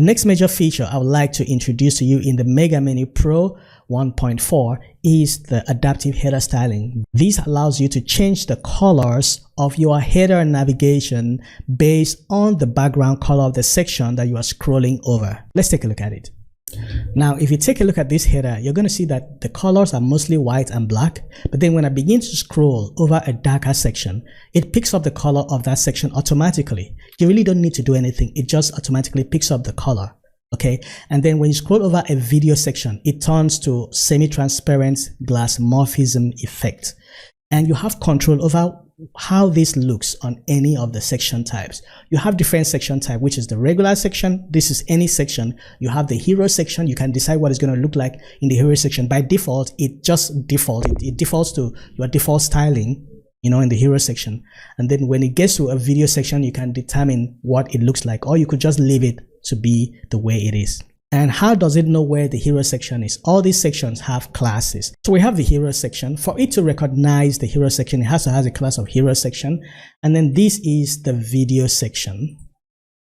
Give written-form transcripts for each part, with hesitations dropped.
next major feature I would like to introduce to you in the Mega Menu Pro 1.4 is the adaptive header styling. This allows you to change the colors of your header navigation based on the background color of the section that you are scrolling over. Let's take a look at it. Now, if you take a look at this header, you're going to see that the colors are mostly white and black, but then when I begin to scroll over a darker section, it picks up the color of that section automatically. You really don't need to do anything. It just automatically picks up the color. Okay, and then when you scroll over a video section, it turns to semi-transparent glass morphism effect, and you have control over how this looks on any of the section types. You have different section type, which is the regular section. This is any section. You have the hero section. You can decide what it's going to look like in the hero section. By default, it defaults to your default styling, you know, in the hero section. And then when it gets to a video section, you can determine what it looks like, or you could just leave it to be the way it is. And how does it know where the hero section is? All these sections have classes. So we have the hero section. For it to recognize the hero section, it has to have a class of hero section. And then this is the video section.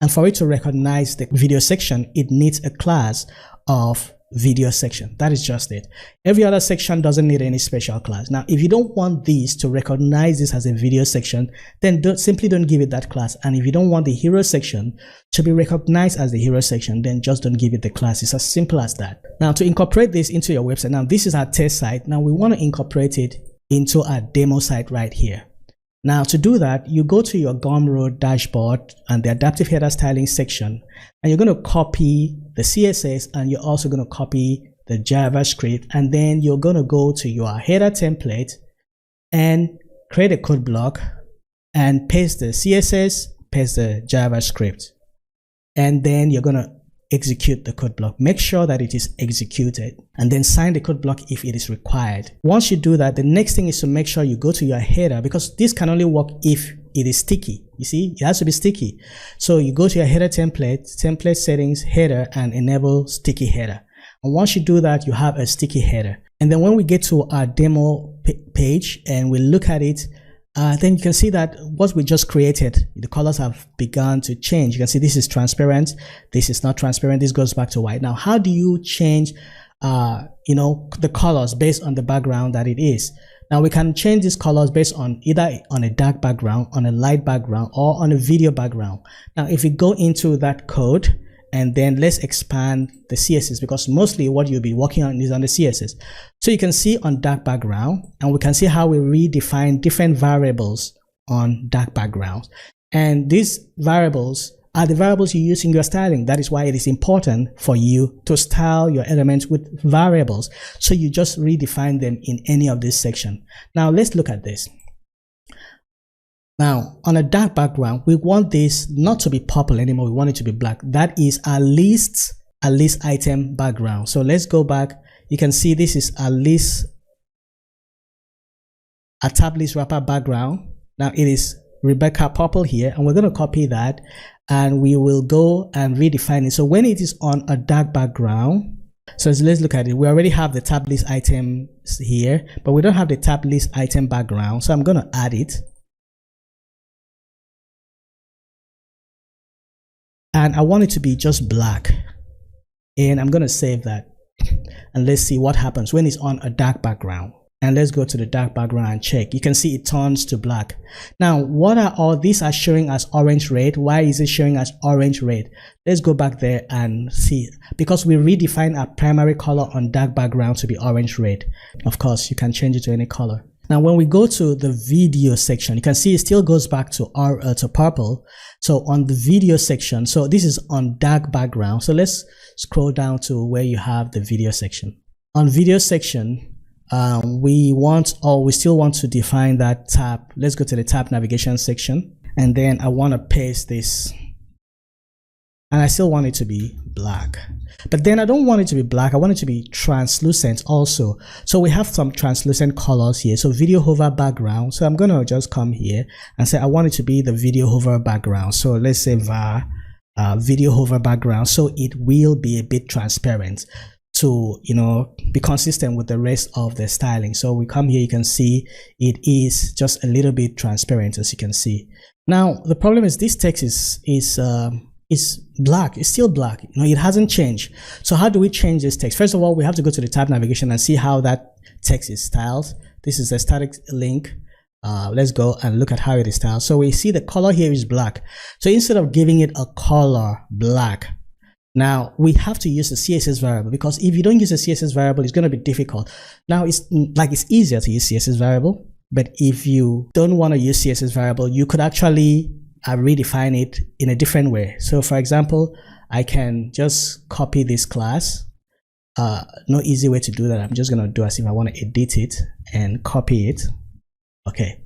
And for it to recognize the video section, it needs a class of video section. That is just it. Every other section doesn't need any special class. Now, if you don't want these to recognize this as a video section, then simply don't give it that class. And if you don't want the hero section to be recognized as the hero section, then just don't give it the class. It's as simple as that. Now, to incorporate this into your website, now this is our test site. Now we want to incorporate it into our demo site right here. Now, to do that, you go to your Gumroad dashboard and the adaptive header styling section, and you're going to copy the CSS, and you're also going to copy the JavaScript, and then you're going to go to your header template and create a code block and paste the CSS, paste the JavaScript, and then you're going to execute the code block. Make sure that it is executed, and then sign the code block if it is required. Once you do that, the next thing is to make sure you go to your header, because this can only work if it is sticky. You see, it has to be sticky. So you go to your header template settings, header, and enable sticky header. And once you do that, you have a sticky header. And then when we get to our demo page and we look at it, then you can see that what we just created, the colors have begun to change. You can see this is transparent, this is not transparent, this goes back to white. Now, how do you change the colors based on the background that it is? Now, we can change these colors based on either on a dark background, on a light background, or on a video background. Now, if we go into that code, and then let's expand the CSS, because mostly what you'll be working on is on the CSS. So you can see on dark background, and we can see how we redefine different variables on dark backgrounds. And these variables are the variables you use in your styling. That is why it is important for you to style your elements with variables. So you just redefine them in any of this section. Now let's look at this. Now, on a dark background, we want this not to be purple anymore. We want it to be black. That is our list item background. So let's go back. You can see this is a tab list wrapper background. Now it is Rebecca purple here, and we're going to copy that, and we will go and redefine it. So when it is on a dark background, so let's look at it. We already have the tab list items here, but we don't have the tab list item background. So I'm going to add it. And I want it to be just black, and I'm going to save that, and let's see what happens when it's on a dark background. And let's go to the dark background and check. You can see it turns to black. Now, what are all these are showing as orange red? Why is it showing as orange red? Let's go back there and see, because we redefine our primary color on dark background to be orange red. Of course, you can change it to any color. Now, when we go to the video section, you can see it still goes back to purple. So on the video section, so this is on dark background. So let's scroll down to where you have the video section. On video section, we still want to define that tab. Let's go to the tab navigation section, and then I want to paste this, and I still want it to be black, but then I don't want it to be black. I want it to be translucent also. So we have some translucent colors here. So video hover background. So I'm going to just come here and say I want it to be the video hover background. So let's say var video hover background, so it will be a bit transparent to be consistent with the rest of the styling. So we come here, you can see it is just a little bit transparent, as you can see. Now the problem is this text is is black. It's still black. It hasn't changed. So how do we change this text? First of all, we have to go to the tab navigation and see how that text is styled. This is a static link. Let's go and look at how it is styled. So we see the color here is black. So instead of giving it a color black, now we have to use the CSS variable, because if you don't use a CSS variable, it's going to be difficult. Now it's easier to use CSS variable, but if you don't want to use CSS variable, you could actually redefine it in a different way. So for example, I can just copy this class. No easy way to do that. I'm just going to do as if I want to edit it and copy it. Okay,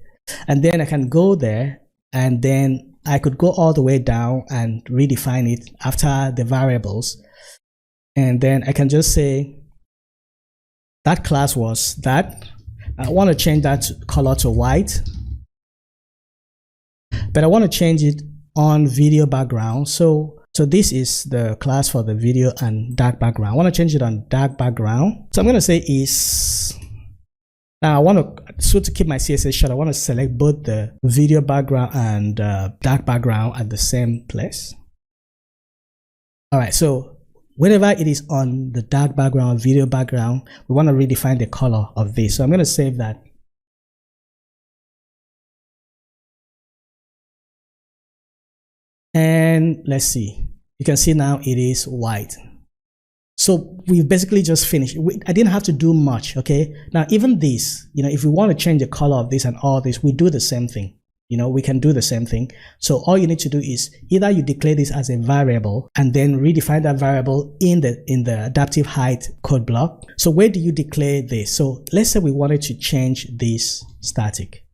and then I can go there, and then I could go all the way down and redefine it after the variables, and then I can just say that class was that. I want to change that color to white, but I want to change it on video background. So this is the class for the video and dark background. I want to change it on dark background. So I'm going to say is. Now I want to keep my CSS short. I want to select both the video background and dark background at the same place. All right, so whenever it is on the dark background, video background, we want to redefine the color of this. So I'm going to save that. And let's see. You can see now it is white. So we've basically just finished. I didn't have to do much, okay? Now, even this, if we want to change the color of this and all this, we do the same thing. We can do the same thing. So all you need to do is either you declare this as a variable and then redefine that variable in the adaptive height code block. So where do you declare this? So let's say we wanted to change this static.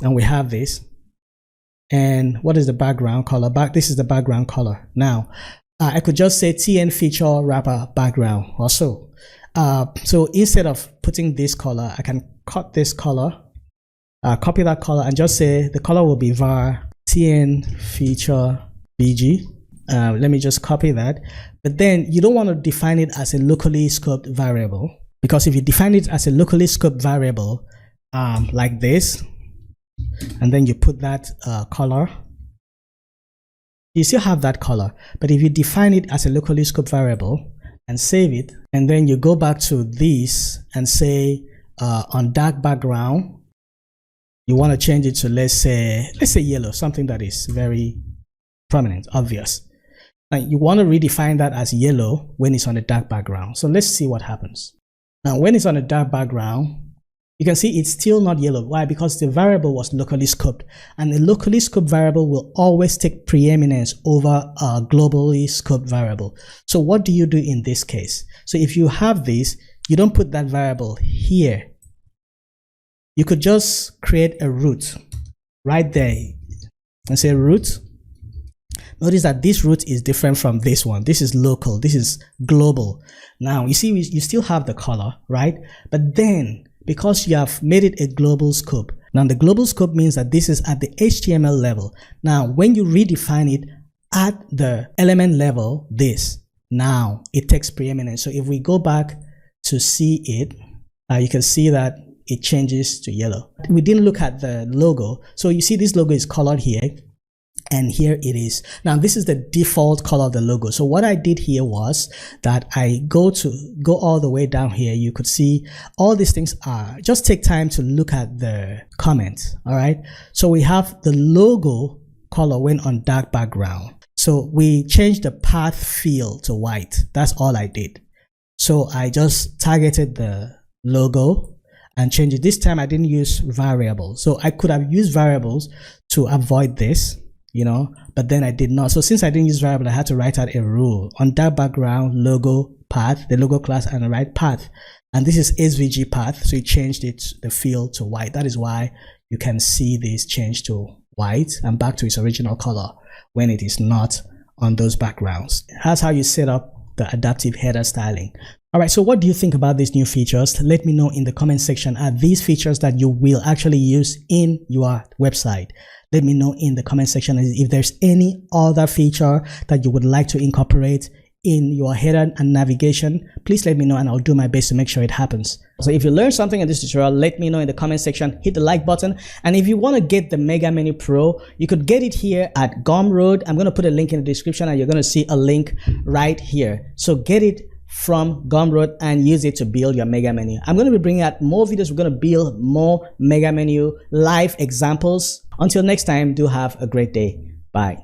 And we have this. And what is the background color? This is the background color. Now, I could just say TN feature wrapper background also. So instead of putting this color, I can cut this color, copy that color, and just say the color will be var TN feature BG. Let me just copy that. But then you don't want to define it as a locally scoped variable, because if you define it as a locally scoped variable like this, and then you put that color, you still have that color. But if you define it as a locally scoped variable and save it, and then you go back to this and say on dark background, you want to change it to let's say yellow, something that is very prominent, obvious. Now you want to redefine that as yellow when it's on a dark background. So let's see what happens. Now when it's on a dark background, you can see it's still not yellow. Why? Because the variable was locally scoped, and a locally scoped variable will always take preeminence over a globally scoped variable. So what do you do in this case? So if you have this, you don't put that variable here. You could just create a root right there and say root. Notice that this root is different from this one. This is local, this is global. Now you see you still have the color, right? But then because you have made it a global scope. Now the global scope means that this is at the HTML level. Now when you redefine it at the element level, now it takes preeminence. So if we go back to see it, you can see that it changes to yellow. We didn't look at the logo. So you see this logo is colored here, and here it is. Now this is the default color of the logo. So what I did here was that I go all the way down here. You could see all these things are, just take time to look at the comments. All right. So we have the logo color went on dark background. So we changed the path fill to white. That's all I did. So I just targeted the logo and changed it. This time I didn't use variables. So I could have used variables to avoid this, but then I did not. So since I didn't use variable, I had to write out a rule on dark background logo path, the logo class, and the right path. And this is SVG path. So it changed the fill to white. That is why you can see this change to white and back to its original color when it is not on those backgrounds. That's how you set up the adaptive header styling. All right, so what do you think about these new features? Let me know in the comment section. Are these features that you will actually use in your website? Let me know in the comment section if there's any other feature that you would like to incorporate in your header and navigation, please let me know and I'll do my best to make sure it happens. So if you learned something in this tutorial, let me know in the comment section, hit the like button. And if you want to get the Mega Menu Pro, you could get it here at Gumroad. I'm going to put a link in the description and you're going to see a link right here. So get it from Gumroad and use it to build your Mega Menu. I'm going to be bringing out more videos. We're going to build more Mega Menu live examples. Until next time, do have a great day. Bye.